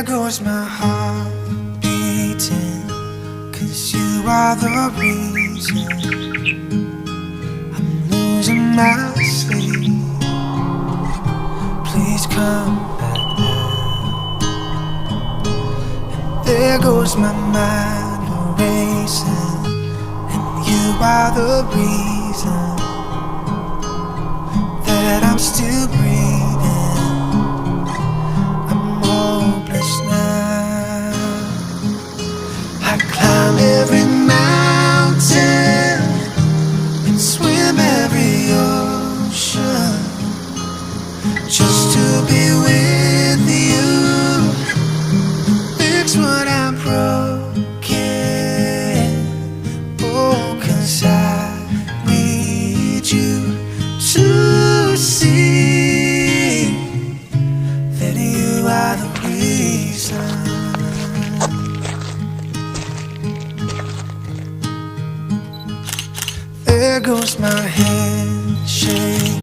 There goes my heart beating, 'cause you are the reason I'm losing my sleep. Please come back now. And there goes my mind racing, and you are the reason that I'm still breathing. I'm hopeless now. I climb every mountain and swim every ocean just to be with you. Fix what I'm broken. Oh, 'cause I need you to see that you are the reason. There goes my handshake.